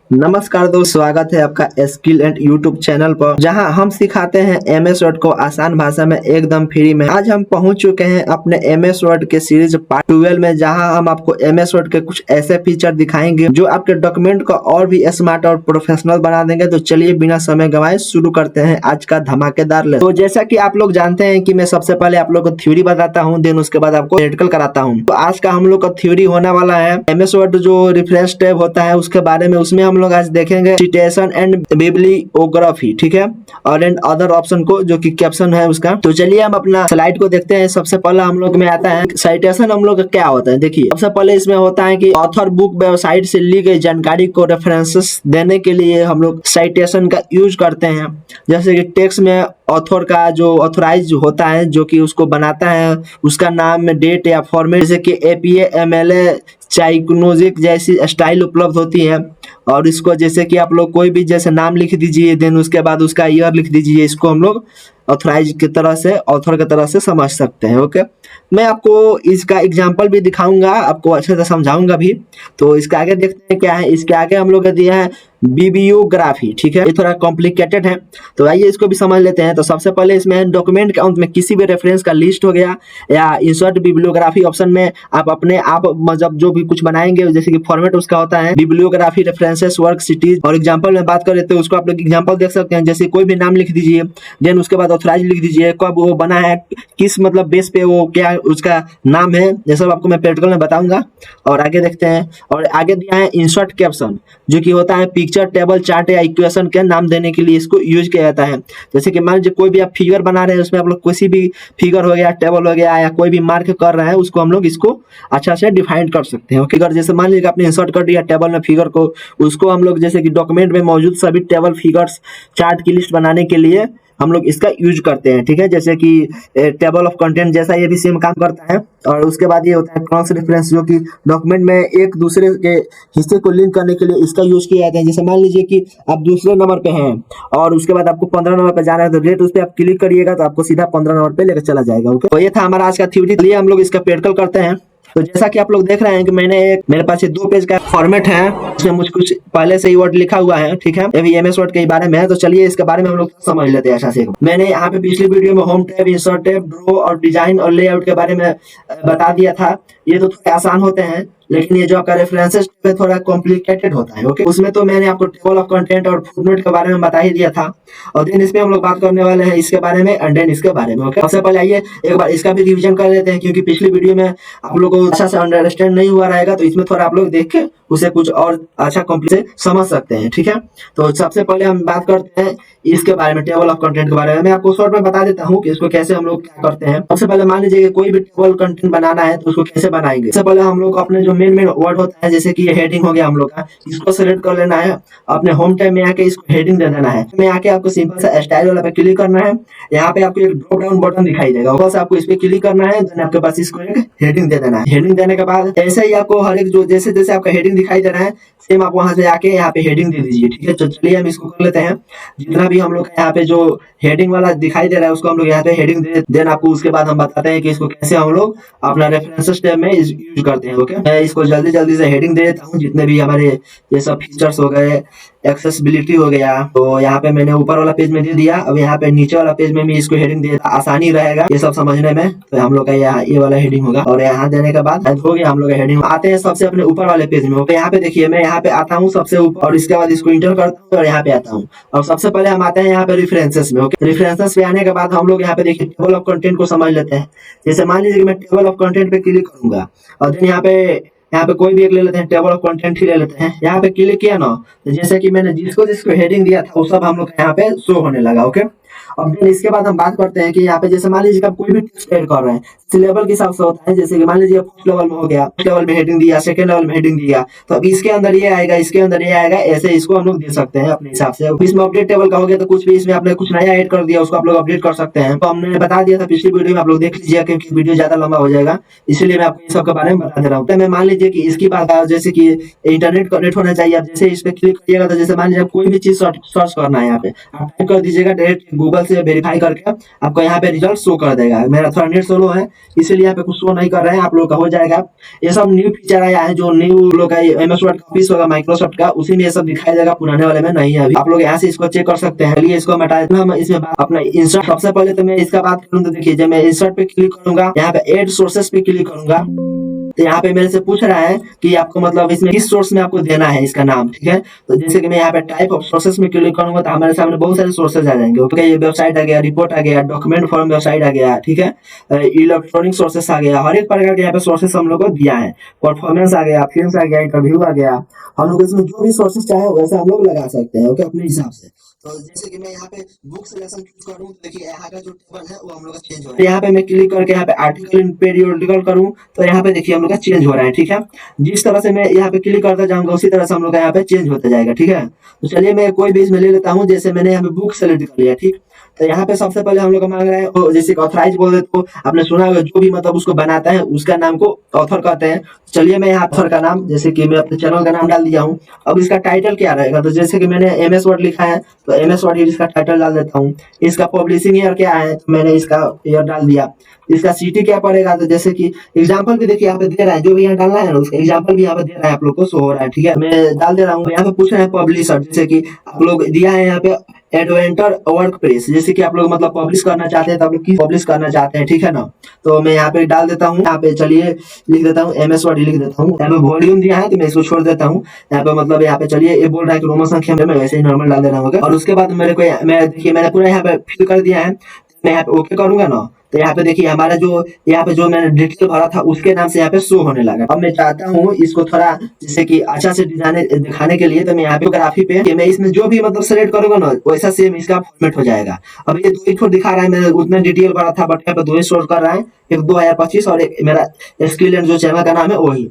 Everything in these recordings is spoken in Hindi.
नमस्कार दोस्त, स्वागत है आपका स्किल एंड यूट्यूब चैनल पर, जहां हम सिखाते हैं एमएस वर्ड को आसान भाषा में एकदम फ्री में। आज हम पहुंच चुके हैं अपने एमएस वर्ड के सीरीज पार्ट 12 में, जहां हम आपको एमएस वर्ड के कुछ ऐसे फीचर दिखाएंगे जो आपके डॉक्यूमेंट को और भी स्मार्ट और प्रोफेशनल बना देंगे। तो चलिए बिना समय गंवाए शुरू करते हैं आज का धमाकेदार लेसन। तो जैसा की आप लोग जानते हैं कि मैं सबसे पहले आप लोग को थ्योरी बताता हूँ, देन उसके बाद आपको प्रैक्टिकल कराता हूँ। तो आज का हम लोग का थ्योरी होने वाला है एमएस वर्ड जो रेफरेंस टैब होता है उसके बारे में। उसमें हम लोग आज देखेंगे सिटेशन एंड बिब्लियोग्राफी, ठीक है, और एंड अदर ऑप्शन को जो कि कैप्शन है उसका। तो चलिए हम अपना स्लाइड को देखते हैं। सबसे पहले हम लोग में आता है साइटेशन। हम लोग का क्या होता है, देखिए सबसे पहले इसमें होता है कि ऑथर बुक वेबसाइट से ली गई जानकारी को रेफरेंसेस देने के लिए हम लोग साइटेशन का यूज करते हैं। जैसे कि टेक्स्ट में ऑथर का जो ऑथराइज होता है, जो कि उसको बनाता है, उसका नाम में डेट या फॉर्मेट, जैसे कि एपीए एमएलए चाइक्नोजिक जैसी स्टाइल उपलब्ध होती है। और इसको जैसे कि आप लोग कोई भी जैसे नाम लिख दीजिए, देन उसके बाद उसका ईयर लिख दीजिए। इसको हम लोग ऑथराइज की तरह से, ऑथर की तरह से समझ सकते हैं। ओके, मैं आपको इसका एग्जांपल भी दिखाऊंगा, आपको अच्छे से समझाऊंगा भी। तो इसके आगे देखते हैं क्या है। इसके आगे हम लोग का दिया है बिब्लियोग्राफी, ठीक है, ये थोड़ा कॉम्प्लिकेटेड है, तो आइए इसको भी समझ लेते हैं। तो सबसे पहले इसमें डॉक्यूमेंट के अंत में किसी भी रेफरेंस का लिस्ट हो गया, या इंसर्ट बिब्लियोग्राफी ऑप्शन में आप अपने आप मतलब जो भी कुछ बनाएंगे, जैसे कि फॉर्मेट उसका होता है बिब्लियोग्राफी रेफरेंसेस वर्क सिटीज। और एग्जांपल में बात करें तो उसको आप लोग एग्जांपल देख सकते हैं, जैसे कोई भी नाम लिख दीजिए, देन उसके बाद ऑथराइज लिख दीजिए, कब वो बना है, किस मतलब बेस पे वो क्या उसका नाम है, ये सब आपको मैं प्रैक्टिकल में बताऊंगा। और आगे देखते हैं। और आगे दिया है इंसर्ट कैप्शन, जो कि होता है पिक्चर, टेबल, चार्ट या इक्वेशन के नाम देने के लिए इसको यूज किया जाता है। जैसे कि मान लीजिए कोई भी आप फिगर बना रहे हैं, उसमें आप लोग किसी भी फिगर हो गया, टेबल हो गया, या कोई भी मार्क कर रहे हैं, उसको हम लोग इसको अच्छा से डिफाइन कर सकते हैं। फिगर जैसे मान लीजिए आपने इंसर्ट कर दिया टेबल में फिगर को, उसको हम लोग जैसे कि डॉक्यूमेंट में मौजूद सभी टेबल, फिगर्स, चार्ट की लिस्ट बनाने के लिए हम लोग इसका यूज करते हैं, ठीक है। जैसे कि टेबल ऑफ कंटेंट जैसा ये भी सेम काम करता है। और उसके बाद ये होता है क्रॉस रेफरेंस, जो कि डॉक्यूमेंट में एक दूसरे के हिस्से को लिंक करने के लिए इसका यूज किया जाता है। जैसे मान लीजिए कि आप दूसरे नंबर पे हैं और उसके बाद आपको 15 नंबर पे जाना है, तो रेट उस पर आप क्लिक करिएगा तो आपको सीधा 15 नंबर पे लेकर चला जाएगा। ओके, तो ये था हमारा आज का थ्योरी। चलिए हम लोग इसका प्रैक्टिकल करते हैं। तो जैसा कि आप लोग देख रहे हैं कि मेरे पास ये 2 पेज का फॉर्मेट है, इसमें मुझे कुछ पहले से ही वर्ड लिखा हुआ है, ठीक है, ये भी एमएस वर्ड के बारे में है। तो चलिए इसके बारे में हम लोग समझ लेते हैं अच्छा से। मैंने यहाँ पे पिछली वीडियो में home tab, insert tab, draw और डिजाइन और लेआउट के बारे में बता दिया था। ये तो थोड़े आसान होते हैं, लेकिन ये जो आपका रेफरेंसेस पे थोड़ा कॉम्प्लिकेटेड होता है। ओके, उसमें तो मैंने आपको टेबल ऑफ कंटेंट और फुटनोट के बारे में बता ही दिया था। और देन इसमें हम लोग बात करने वाले हैं इसके बारे में, एंड देन इसके बारे में। ओके, सबसे पहले आइए एक बार इसका भी रिवीजन कर लेते हैं, क्योंकि पिछली वीडियो में आप लोग को अच्छा से अंडरस्टैंड नहीं हुआ रहेगा, तो इसमें थोड़ा आप लोग देख के उसे कुछ और अच्छा कंप्लीट से समझ सकते हैं, ठीक है। तो सबसे पहले हम बात करते हैं इसके बारे में, टेबल ऑफ कंटेंट के बारे में। मैं आपको शॉर्ट में बता देता हूँ कि इसको कैसे हम लोग क्या करते हैं। सबसे पहले मान लीजिए कोई भी टेबल कंटेंट बनाना है, तो उसको कैसे बनाएंगे। सबसे पहले हम लोग अपने जो मेन वर्ड होता है, जैसे कि ये हेडिंग हो गया हम लोग का, इसको सेलेक्ट कर लेना है। अपने होम टैब में आके इसको हेडिंग दे देना है। में आके आपको सिंपल सा स्टाइल वाला पे क्लिक करना है। यहाँ पे आपको एक ड्रॉप डाउन बटन दिखाई देगा, बस आपको इस पे क्लिक करना है, देन आपके पास इसको एक हेडिंग दे देना है। हेडिंग देने के बाद ऐसे ही आपको हर एक जो जैसे जैसे आपका हेडिंग दिखाई दे रहा है, सेम आप वहां से आके यहाँ पे हेडिंग दे दीजिए, ठीक है। तो चलिए हम इसको कर लेते हैं। जितना भी हम लोग यहाँ पे जो हेडिंग वाला दिखाई दे रहा है, उसको हम लोग यहाँ पे हेडिंग दे, देन आपको उसके बाद हम बताते हैं कि इसको कैसे हम लोग अपना रेफरेंसेस टैब में यूज करते हैं। ओके, मैं इसको जल्दी जल्दी से हेडिंग दे देता हूँ, जितने भी हमारे ये सब फीचर्स हो गए, एक्सेसिबिलिटी हो गया, तो यहाँ पे मैंने ऊपर वाला पेज में दे दिया। अब यहाँ पे नीचे वाला पेज में भी इसको हेडिंग दे, आसानी रहेगा ये सब समझने में। तो हम लोग का यहाँ ये वाला हेडिंग होगा, और यहाँ देने के बाद हो गया हम लोग का हेडिंग। आते हैं सबसे अपने ऊपर वाले पेज में। तो यहाँ पे देखिए मैं यहाँ पे आता हूँ सबसे ऊपर, और इसके बाद इसको इंटर करता हूँ और यहाँ पे आता हूँ। और सबसे पहले हम आते हैं यहाँ पे रेफरेंसेस में। ओके, रेफरेंसेस पे आने के बाद हम लोग यहाँ पे देखिए टेबल ऑफ कंटेंट को समझ लेते हैं। जैसे मान लीजिए मैं टेबल ऑफ कंटेंट पे क्लिक करूंगा, और देन यहाँ पे कोई भी एक ले लेते हैं, टेबल ऑफ कंटेंट ही ले लेते हैं। यहाँ पे क्लिक किया ना, तो जैसे कि मैंने जिसको जिसको हेडिंग दिया था वो सब हम लोग यहाँ पे शो होने लगा। ओके, अब फिर इसके बाद हम बात करते हैं कि यहाँ पे जैसे मान लीजिए आप कोई भी टेक्स्ट ऐड कर रहे हैं, लेवल के हिसाब से होता है। जैसे कि मान लीजिए फर्स्ट लेवल में हो गया, फर्स्ट लेवल में हेडिंग दिया, सेकंड लेवल में हेडिंग दिया, तो अब इसके अंदर ये आएगा, इसके अंदर ये आएगा, ऐसे इसको हम लोग दे सकते हैं अपने हिसाब से। इसमें अपडेट टेबल का हो गया, तो कुछ भी इसमें आपने कुछ नया ऐड कर दिया, उसको आप लोग अपडेट कर सकते हैं। तो हमने बता दिया था पिछली वीडियो में, आप लोग देख लीजिए, क्योंकि वीडियो ज्यादा लंबा हो जाएगा, इसलिए मैं आपको इन सब के बारे में बता दे रहा हूँ। तो मैं मान लीजिए कि इसकी बात, जैसे कि इंटरनेट कनेक्ट होना चाहिए। आप जैसे इस पे क्लिक करिएगा, तो जैसे मान लीजिए कोई भी चीज सर्च करना है, यहाँ पे आप टाइप कर दीजिएगा, डायरेक्ट गूगल से वेरीफाई करके आपको यहाँ पे रिजल्ट शो कर देगा। मेरा थोड़ा नेट स्लो है इसीलिए यहाँ पे कुछ शो नहीं कर रहे हैं, आप लोग का हो जाएगा। ये सब न्यू फीचर आया है जो न्यू लोग का एमएस वर्ड का ऑफिस होगा माइक्रोसॉफ्ट का, उसी में ये सब दिखाई देगा, पुराने वाले में नहीं है अभी। आप लोग यहाँ से इसको चेक कर सकते हैं। चलिए इसको हटा देते हैं हम इसमें अपना इंसर्ट। सबसे पहले तो मैं इसका बात करूँ तो देखिए, जब मैं इंसर्ट पे क्लिक करूंगा, यहाँ पे एड सोर्सेस पे क्लिक करूंगा तो यहाँ पे मेरे से पूछ रहा है कि आपको मतलब इसमें किस सोर्स में आपको देना है इसका नाम, ठीक है। तो जैसे कि मैं यहाँ पे टाइप ऑफ सोर्सेस में क्लिक करूंगा तो हमारे सामने बहुत सारे सोर्सेज आ जाएंगे। ओके, ये वेबसाइट आ गया, रिपोर्ट आ गया, डॉक्यूमेंट फॉर्म वेबसाइट आ गया, ठीक है, इलेक्ट्रॉनिक सोर्सेस आ गया, हर एक प्रकार के यहाँ पे सोर्सेस हम लोग को दिया है। परफॉर्मेंस आ गया, फिल्म आ गया, इंटरव्यू आ गया, हम लोग इसमें जो भी सोर्सेस चाहे वैसे हम लोग लगा सकते हैं। ओके, अपने हिसाब से। तो जैसे कि मैं यहाँ पे बुक सिलेक्शन चूज करूँ तो देखिए यहाँ का जो टेबल है वो हम लोग का चेंज हो रहा है। यहाँ पे मैं क्लिक करके यहाँ पे आर्टिकल इन पीरियोडिकल करूँ तो यहाँ पे देखिए हम लोग का चेंज हो रहा है, ठीक है। जिस तरह से मैं यहाँ पे क्लिक करता जाऊंगा उसी तरह से हम लोग का यहाँ पे चेंज होता जाएगा, ठीक है। तो चलिए मैं कोई भी इसमें ले लेता हूँ, जैसे मैंने यहाँ पे बुक सेलेक्ट कर लिया, ठीक। तो यहाँ पे सबसे पहले हम लोग को मांग रहा है जैसे ऑथराइज बोल दे तो आपने सुना होगा जो भी मतलब उसको बनाता है उसका नाम को ऑथर कहते हैं। चलिए मैं यहाँ ऑथर का नाम, जैसे कि मैं अपने चैनल का नाम डाल दिया हूँ। अब इसका टाइटल क्या रहेगा, तो जैसे कि मैंने एमएस वर्ड लिखा है तो एमएस वर्ड इसका टाइटल डाल देता हूँ। इसका पब्लिशिंग ईयर क्या है तो मैंने इसका ईयर डाल दिया। इसका सिटी क्या पड़ेगा, तो जैसे कि एग्जांपल भी देखिए यहाँ पे दे रहा है, जो भी यहाँ डालना है ना उसका एग्जांपल भी यहाँ पे दे रहा है, आप लोग को शो हो रहा है, ठीक है। मैं डाल दे रहा हूँ। यहाँ पे पूछ रहे हैं पब्लिशर, जैसे कि आप लोग दिया है यहाँ पे एडवेंटर वर्क प्रेस, जैसे कि आप लोग मतलब पब्लिश करना चाहते हैं तो आप लोग की पब्लिश करना चाहते हैं, ठीक है ना। तो मैं यहाँ पे डाल देता हूँ, यहाँ पे चलिए लिख देता हूँ एमएस वर्ड लिख देता हूँ। यहाँ पे वॉल्यूम दिया है तो मैं इसको छोड़ देता हूँ। यहाँ पे मतलब यहाँ पे चलिए ये बोल रहा है कि रोमन संख्या में, मैं वैसे ही नॉर्मल डाल दे रहा हूँ। और उसके बाद मेरे को मैं देखिए मैंने पूरा यहाँ पे फिल कर दिया है। मैं यहाँ पे ओके करूंगा ना तो यहाँ पे देखिए हमारा जो यहाँ पे जो मैंने डिटेल भरा था उसके नाम से यहाँ पे शो होने लगा। अब मैं चाहता हूँ इसको थोड़ा जैसे कि अच्छा से डिजाइन दिखाने के लिए, तो मैं यहाँ पे ग्राफी पे कि मैं इसमें जो भी मतलब सेलेक्ट करूंगा ना वैसा सेम इसका फॉर्मेट हो जाएगा। अब ये दो ही दिखा रहा है, मैंने उतना डिटेल भरा था बट यहाँ पे दो ही शो कर रहा है, एक 2025 और एक मेरा स्किल एंड जो चैनल का नाम है वही।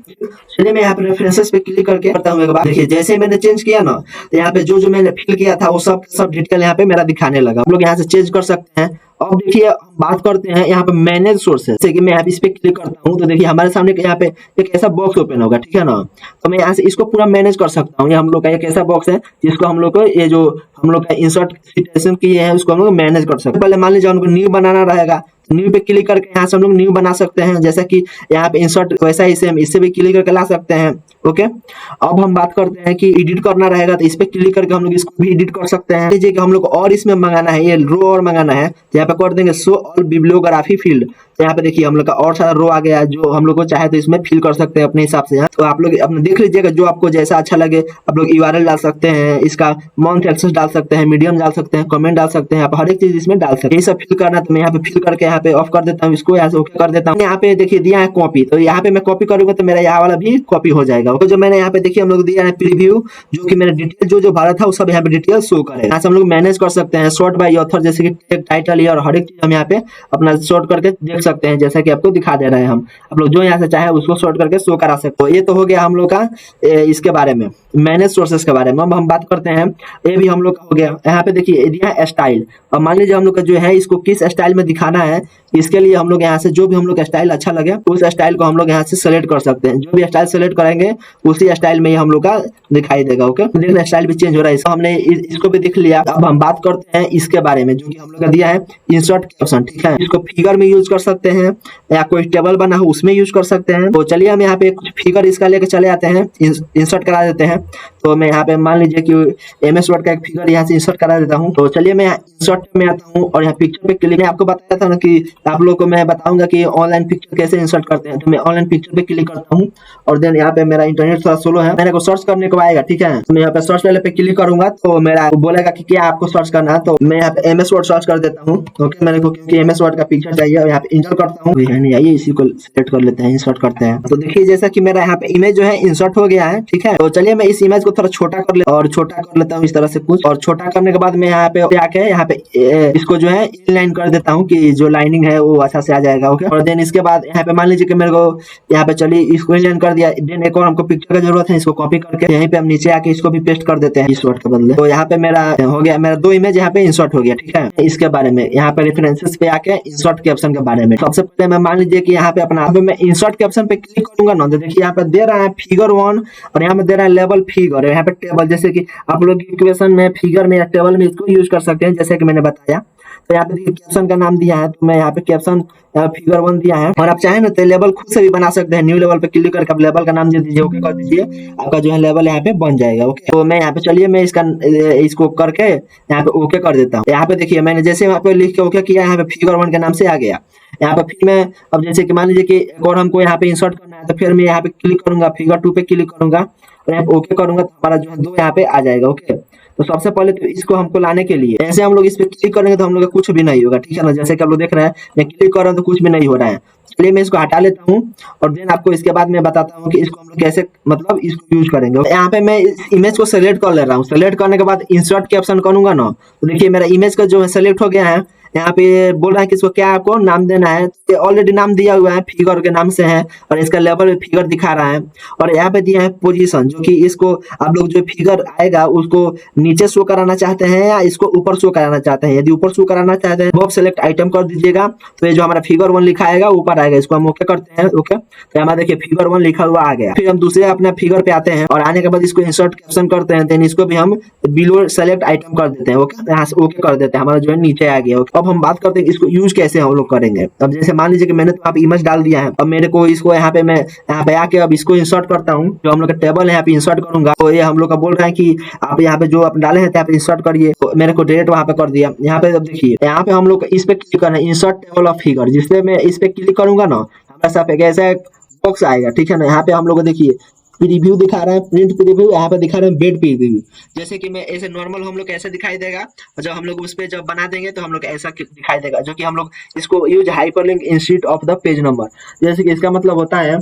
चलिए मैं यहाँ पे रेफरेंसेस पे क्लिक करके करता हूँ एक बार। देखिए जैसे मैंने चेंज किया ना तो यहाँ पे जो जो मैंने फिल किया था वो सब डिटेल यहाँ पे मेरा दिखाने लगा। हम लोग यहाँ से चेंज कर सकते हैं। अब देखिए बात करते हैं यहाँ पे मैनेज सोर्सेस, जैसे कि मैं यहाँ पे इस पे क्लिक करता हूँ तो देखिए हमारे सामने यहाँ पे एक ऐसा बॉक्स ओपन होगा, ठीक है ना। तो मैं यहाँ से इसको पूरा मैनेज कर सकता हूँ। ये हम लोग का एक ऐसा बॉक्स है जिसको हम लोग को ये जो हम लोग का इंसर्ट सिटेशन किए हैं उसको हम लोग मैनेज कर सकते हैं। पहले मान लीजिए हमको न्यू बनाना रहेगा, न्यू पे क्लिक करके यहाँ से हम लोग न्यू बना सकते हैं, जैसा कि यहाँ पे इंसर्ट वैसा ही सेम इससे भी क्लिक करके ला सकते हैं। ओके, अब हम बात करते हैं कि एडिट करना रहेगा तो इस पे क्लिक करके हम लोग इसको भी एडिट कर सकते हैं। लीजिए कि हम लोग और इसमें मंगाना है, ये रो और मंगाना है तो यहाँ पे कर देंगे शो ऑल बिब्लियोग्राफी फील्ड। तो यहाँ पे देखिए हम लोग का और सारा रो आ गया जो हम लोग को चाहे तो इसमें फिल कर सकते हैं अपने हिसाब से। तो आप लोग अपने देख लीजिएगा जो आपको जैसा अच्छा लगे। आप लोग यूआरएल डाल सकते हैं, इसका मंथ एक्सेस डाल सकते हैं, मीडियम डाल सकते हैं, कमेंट डाल सकते हैं, आप हर एक चीज इसमें डाल सकते हैं। ये सब फिल करना तो मैं यहाँ पे फिल करके यहाँ पे ऑफ कर देता हूँ, इसको यहाँ से ओके कर देता हूँ। यहाँ पे देखिए दिया है कॉपी, तो यहाँ पे मैं कॉपी करूंगा तो मेरा यहाँ वाला भी कॉपी हो जाएगा। तो जो मैंने यहाँ पे देखिए हम लोग दिया है प्रीव्यू, जो कि मैंने डिटेल जो भरा था वो सब यहाँ पे डिटेल शो करेगा। यहाँ से हम लोग मैनेज कर सकते हैं शॉर्ट बाय ऑथर, जैसे कि टाइटल और हर एक चीज हम यहाँ पे अपना शॉर्ट करके देख सकते हैं, जैसा कि आपको दिखा दे रहे हैं हम। आप लोग जो यहाँ से चाहे उसको शॉर्ट करके शो करा सकते हो। ये तो हो गया हम लोग का इसके बारे में, मैनेज सोर्सेस के बारे में। अब हम बात करते हैं, ये भी हम लोग का हो गया। यहाँ पे देखिए दिया स्टाइल। अब मान लीजिए हम लोग का जो है इसको किस स्टाइल में दिखाना है, इसके लिए हम लोग यहाँ से जो भी हम लोग स्टाइल अच्छा लगे उस स्टाइल को हम लोग यहाँ से सेलेक्ट कर सकते हैं। जो भी स्टाइल सेलेक्ट करेंगे उसी स्टाइल में ही हम लोग का दिखाई देगा। ओके, देखना स्टाइल भी चेंज हो रहा है, इसको हमने इसको भी देख लिया। अब हम बात करते हैं इसके बारे में, जो कि हम लोग का दिया है इंसर्ट कैप्शन, ठीक है। इसको फिगर में यूज कर सकते हैं या कोई टेबल बना हो उसमें यूज कर सकते हैं। तो चलिए हम यहाँ पे कुछ फिगर इसका लेके चले आते हैं, इंसर्ट करा देते हैं। तो मैं यहाँ पे मान लीजिए कि एमएस वर्ड का एक फिगर यहाँ से इंसर्ट करा देता हूँ। तो चलिए मैं इंसर्ट में आता हूँ और यहाँ पिक्चर पे क्लिक, मैं आपको बताया था ना कि आप लोग को मैं बताऊंगा कि ऑनलाइन पिक्चर कैसे इंसर्ट करते हैं। तो मैं ऑनलाइन पिक्चर पे क्लिक करता हूँ और देन यहाँ पे मेरा इंटरनेट थोड़ा स्लो है, मैंने को सर्च करने को आएगा, ठीक है। तो मैं यहाँ पे सर्च वाले पे क्लिक करूंगा तो मेरा बोलेगा कि क्या आपको सर्च करना है। तो मैं यहाँ पे एमएस वर्ड सर्च कर देता हूँ। ओके, मेरे को क्योंकि एमएस वर्ड का पिक्चर चाहिए और यहाँ पे इंसर्ट करता हूँ, नहीं आइए इसी को सिलेक्ट कर लेते हैं, इंसर्ट करते हैं। तो देखिए जैसा कि मेरा यहाँ पे इमेज जो है इंसर्ट हो गया है, ठीक है। तो चलिए मैं इस इमेज को थोड़ा छोटा कर लेता हूँ और छोटा कर लेता हूँ इस तरह से कुछ, और छोटा करने के बाद मैं यहाँ पे आके यहाँ पे इसको जो है इनलाइन कर देता हूँ कि जो लाइनिंग है वो अच्छा से आ जाएगा। ओके, और देन इसके बाद यहाँ पे मान लीजिए कि मेरे को यहाँ पे चलिए इसको इनलाइन कर दिया। देन एक और हमको पिक्चर का जरूरत है, इसको कॉपी करके यहीं पे हम नीचे आके इसको भी पेस्ट कर देते हैं इस वर्ड के बदले। तो यहाँ पे मेरा हो गया, मेरा दो इमेज यहाँ पे इंसर्ट हो गया, ठीक है। इसके बारे में यहाँ पे रेफरेंसेस पे आके इंसर्ट के ऑप्शन के बारे में सबसे पहले मैं मान लीजिए कि यहाँ पे अपना मैं इंसर्ट के ऑप्शन पे क्लिक करूंगा ना, तो देखिए यहाँ पे दे रहा है फिगर 1 और यहाँ पे दे रहा है लेवल फिगर, यहाँ पे टेबल, जैसे कि आप लोग इक्वेशन में फिगर में या टेबल में इसको यूज कर सकते हैं जैसे कि मैंने बताया। तो यहाँ पे देखिए कैप्शन का नाम दिया है, तो मैं यहाँ पे कैप्शन फिगर 1 दिया है। और आप चाहें ना तो लेवल खुद से भी बना सकते हैं, न्यू लेवल पे क्लिक करके आप लेवल का नाम दे दीजिए, ओके कर दीजिए, आपका जो है लेवल यहाँ पे बन जाएगा। ओके, तो मैं यहाँ पे चलिए मैं इसको करके यहाँ पे ओके कर देता हूँ। यहाँ पे देखिए मैंने जैसे यहाँ पे लिख के ओके किया, यहाँ पे फिगर 1 के नाम से आ गया। यहाँ पे फिर मैं अब जैसे कि मान लीजिए कि एक और हमको यहाँ पे इंसर्ट करना है, तो फिर मैं यहाँ पे क्लिक करूंगा, फिगर 2 पे क्लिक करूंगा और यहाँ पे ओके करूंगा, तो हमारा जो है 2 यहाँ पे आ जाएगा। ओके, तो सबसे पहले तो इसको हमको लाने के लिए ऐसे हम लोग इस पे क्लिक करेंगे तो हम लोग का कुछ भी नहीं होगा, ठीक है ना। जैसे कि आप लोग देख रहे हैं मैं क्लिक कर रहा हूँ तो कुछ भी नहीं हो रहा है। चलिए मैं इसको हटा लेता हूँ और देन आपको इसके बाद मैं बताता हूँ कि इसको हम लोग कैसे मतलब इसको यूज करेंगे। यहाँ पे मैं इस इमेज को सेलेक्ट कर ले रहा हूँ। सेलेक्ट करने के बाद इंसर्ट के ऑप्शन करूंगा ना, तो देखिए मेरा इमेज का जो है सेलेक्ट हो गया है। यहाँ पे बोल रहा है कि इसको क्या आपको नाम देना है, तो ऑलरेडी नाम दिया हुआ है, फिगर के नाम से है और इसका लेवल फिगर दिखा रहा है। और यहाँ पे दिया है पोजीशन, जो कि इसको आप लोग जो फिगर आएगा उसको नीचे शो कराना चाहते हैं या इसको ऊपर शो कराना चाहते हैं। यदि ऊपर शो कराना चाहते हैं वो सेलेक्ट आइटम कर दीजिएगा, तो ये जो हमारा फिगर 1 लिखा आएगा ऊपर आएगा, इसको हम ओके करते हैं। ओके, तो हमारा देखिए फिगर 1 लिखा हुआ आ गया। फिर हम दूसरे अपने फिगर पे आते हैं और आने के बाद इसको इंसर्ट कैप्शन करते हैं, देन इसको भी हम बिलो सेलेक्ट आइटम कर देते हैं। ओके, यहाँ से ओके कर देते हैं, हमारा जो है नीचे आ गया। अब हम बात करते हैं इसको यूज कैसे हम लोग करेंगे। अब जैसे मान लीजिए कि मैंने तो आप इमेज डाल दिया है, अब मेरे को इसको यहाँ पे मैं यहाँ पे आके अब इसको इंसर्ट करता हूँ, जो हम लोग का टेबल है यहाँ पे इंसर्ट करूंगा। तो ये हम लोग का बोल रहा है कि आप यहाँ पे जो आप डाले हैं यहाँ पे इंसर्ट करिए, तो मेरे को डायरेक्ट वहां पे कर दिया। यहाँ पे अब देखिए यहाँ पे हम लोग इस पे क्लिक करना है, इंसर्ट टेबल ऑफ फिगर, जिससे मैं इस पे क्लिक करूंगा ना हमारे साथ एक ऐसा बॉक्स आएगा, ठीक है ना। यहाँ पे हम लोग को देखिए प्रीव्यू दिखा रहा है, प्रिंट प्रीव्यू, यहाँ पे दिखा रहे हैं बेड प्रीव्यू। जैसे कि मैं ऐसे नॉर्मल हम लोग ऐसे दिखाई देगा, और जब हम लोग उस पे जब बना देंगे तो हम लोग ऐसा दिखाई देगा, जो कि हम लोग इसको use hyperlink instead of the page number. जैसे कि इसका मतलब होता है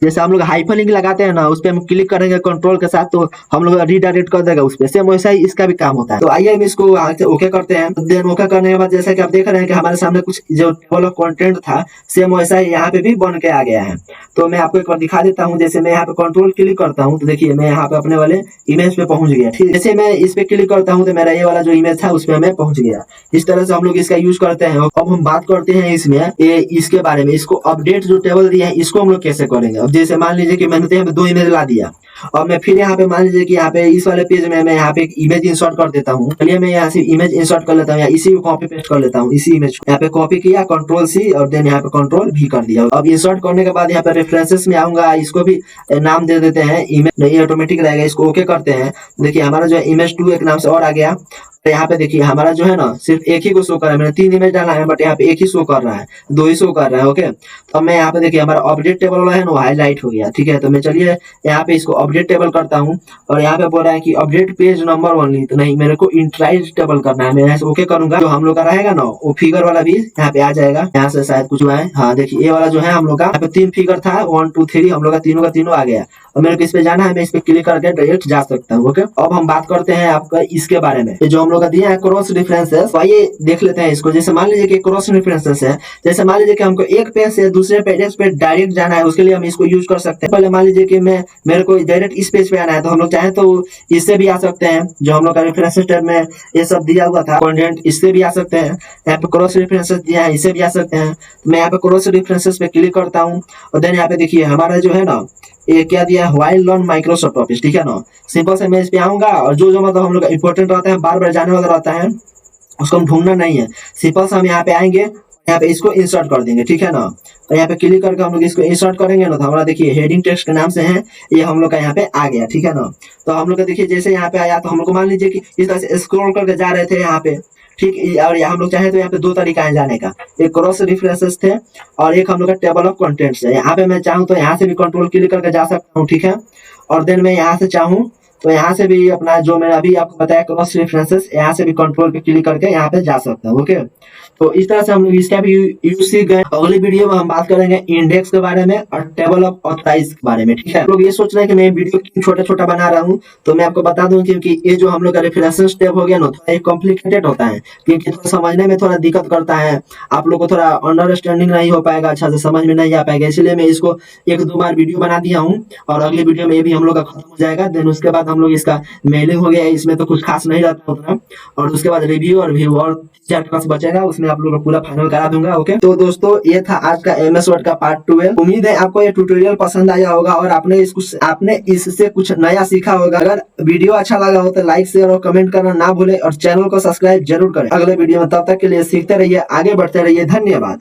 जैसे हम लोग हाइपरलिंक लगाते हैं ना, उस पे हम क्लिक करेंगे कंट्रोल के साथ, तो हम लोग रीडायरेक्ट कर देगा उस पे। सेम वैसा ही इसका भी काम होता है। तो आइए हम इसको ओके करते हैं। देन ओके करने के बाद जैसा कि आप देख रहे हैं कि हमारे सामने कुछ जो टेबल ऑफ कंटेंट था सेम वैसा ही यहाँ पे भी बन के आ गया है। तो मैं आपको एक बार दिखा देता हूँ। जैसे मैं यहाँ पे कंट्रोल क्लिक करता हूँ तो देखिए मैं यहाँ पे अपने वाले इमेज पे पहुंच गया, ठीक है। जैसे मैं इस पे क्लिक करता हूँ तो मेरा ये वाला जो इमेज था उस पे मैं पहुंच गया। इस तरह से हम लोग इसका यूज करते हैं। अब हम बात करते हैं इसमें इसके बारे में, इसको अपडेट जो टेबल दिया है इसको हम लोग कैसे करेंगे। अब जैसे मान लीजिए कि मैंने तो यहाँ पे 2 इमेज ला दिया और मैं फिर यहाँ पे मान लीजिए कि यहाँ पे इस वाले पेज में मैं यहाँ पे एक इमेज इंसर्ट कर देता हूँ। चलिए मैं यहाँ से इमेज इंसर्ट कर लेता हूँ या इसी को कॉपी पेस्ट कर लेता हूँ। इसी इमेज को यहाँ पे कॉपी किया, कंट्रोल सी और देन यहाँ पे कंट्रोल भी कर दिया। अब इंसर्ट करने के बाद यहाँ पे रेफरेंसेस में आऊंगा, इसको भी नाम दे देते हैं इमेज, नहीं ऑटोमेटिक रहेगा। इसको ओके करते हैं। देखिए हमारा जो है इमेज 2 एक नाम से और आ गया। तो यहाँ पे देखिए हमारा जो है ना सिर्फ एक ही को शो कर रहा है। मैंने 3 इमेज डाला है बट यहाँ पे एक ही शो कर रहा है, 2 ही शो कर रहा है। ओके, तो मैं यहाँ पे देखिए हमारा अपडेट टेबल वाला है ना हाईलाइट हो गया, ठीक है। तो मैं चलिए यहाँ पे इसको अपडेट टेबल करता हूँ और यहाँ पे बोल रहा है कि अपडेट पेज नंबर ओनली, तो नहीं मेरे को इंट्राइज टेबल करना है। मैं यहाँ से ओके करूंगा, जो हम लोग का रहेगा ना वो फिगर वाला भी यहाँ पे आ जाएगा। यहाँ से शायद कुछ हुआ है, हाँ देखिए ये वाला जो है हम लोग का यहाँ पे 3 फिगर था, 1 2 3, हम लोग का तीनों आ गया। और मेरे को इस पे जाना है, मैं इस पे क्लिक करके डायरेक्ट जा सकता हूँ। ओके, अब हम बात करते हैं आपका इसके बारे में, जो हम लोग का दिया है क्रॉस रेफरेंसेस। तो आइए देख लेते हैं इसको। जैसे मान लीजिए कि क्रॉस रेफरेंसेस है, जैसे मान लीजिए कि हमको एक पेज से दूसरे पेज पे डायरेक्ट जाना है, उसके लिए हम इसको यूज कर सकते हैं। पहले मान लीजिए कि मेरे को डायरेक्ट इस पेज पे आना है, तो हम लोग चाहे तो इससे भी आ सकते हैं। जो हम लोग का रेफरेंसेस टैब में ये सब दिया हुआ था कंटेंट, इससे भी आ सकते हैं। यहाँ पे क्रॉस रेफरेंसेस दिया है, इससे भी आ सकते हैं। तो मैं यहाँ पे क्रॉस रेफरेंसेस पे क्लिक करता हूँ और देन यहाँ पे देखिए हमारा जो है ना ये क्या दिया है, व्हाइल लर्न माइक्रोसॉफ्ट ऑफिस, ठीक है ना। सिंपल से मैं इस पे आऊंगा और जो मतलब हम लोग इंपॉर्टेंट रहता है, बार बार जाने वाला रहता है, उसको हम ढूंढना नहीं है। सिंपल से हम यहाँ पे आएंगे, यहाँ पे इसको इंसर्ट कर देंगे, ठीक है ना। और यहाँ पे क्लिक करके हम लोग इसको इंसर्ट करेंगे ना, तो हमारा देखिए हेडिंग टेक्स्ट के नाम से है, ये हम लोग का यहाँ पे आ गया, ठीक है ना। तो हम लोग का देखिए जैसे यहाँ पे आया, तो हम लोग को मान लीजिए कि इस तरह से स्क्रॉल करके जा रहे थे यहाँ पे, ठीक। और हम लोग चाहे तो यहाँ पे 2 तरीका है जाने का, एक क्रॉस रेफरेंसेस थे और एक हम लोग का टेबल ऑफ कंटेंट्स है। यहाँ पे मैं चाहूँ तो यहाँ से भी कंट्रोल क्लिक करके जा सकता हूँ, ठीक है। और देन मैं यहाँ से चाहूँ तो यहाँ से भी अपना जो मैंने अभी आपको बताया क्रॉस रेफरेंसेस, यहाँ से भी कंट्रोल पे क्लिक करके यहाँ पे जा सकता हूँ। ओके, तो इस तरह से हम लोग इसका भी यूज सीख गए। अगली वीडियो में हम बात करेंगे इंडेक्स के बारे में और टेबल ऑफ ऑथराइज के बारे में, ठीक है। लोग ये सोच रहे हैं कि मैं वीडियो क्यों छोटा छोटा बना रहा हूँ, तो मैं आपको बता दूं क्योंकि ये जो हम लोग का रेफरेंसेस टैब हो गया ना, थोड़ा कॉम्प्लिकेटेड होता है, क्योंकि थोड़ा समझने में थोड़ा दिक्कत करता है। आप लोग को थोड़ा अंडरस्टैंडिंग नहीं हो पाएगा, अच्छा से समझ में नहीं आ पाएगा, इसलिए मैं इसको 1-2 बार वीडियो बना दिया हूँ और अगली वीडियो में ये भी हम लोग का खत्म हो जाएगा। देन उसके बाद हम हम लोग इसका मेलिंग हो गया है, इसमें तो कुछ खास नहीं रहता उतना। और उसके बाद रिव्यू और व्यू और 4 क्लास बचेगा, उसमें आप लोग को पूरा फाइनल करा दूंगा। ओके, तो दोस्तों ये था आज का MS वर्ड का पार्ट 12। उम्मीद है आपको ये ट्यूटोरियल पसंद आया होगा और आपने इससे कुछ नया सीखा होगा। अगर वीडियो अच्छा लगा हो तो लाइक शेयर और कमेंट करना ना भूले और चैनल को सब्सक्राइब जरूर करें। अगले वीडियो में, तब तक के लिए सीखते रहिए, आगे बढ़ते रहिए। धन्यवाद।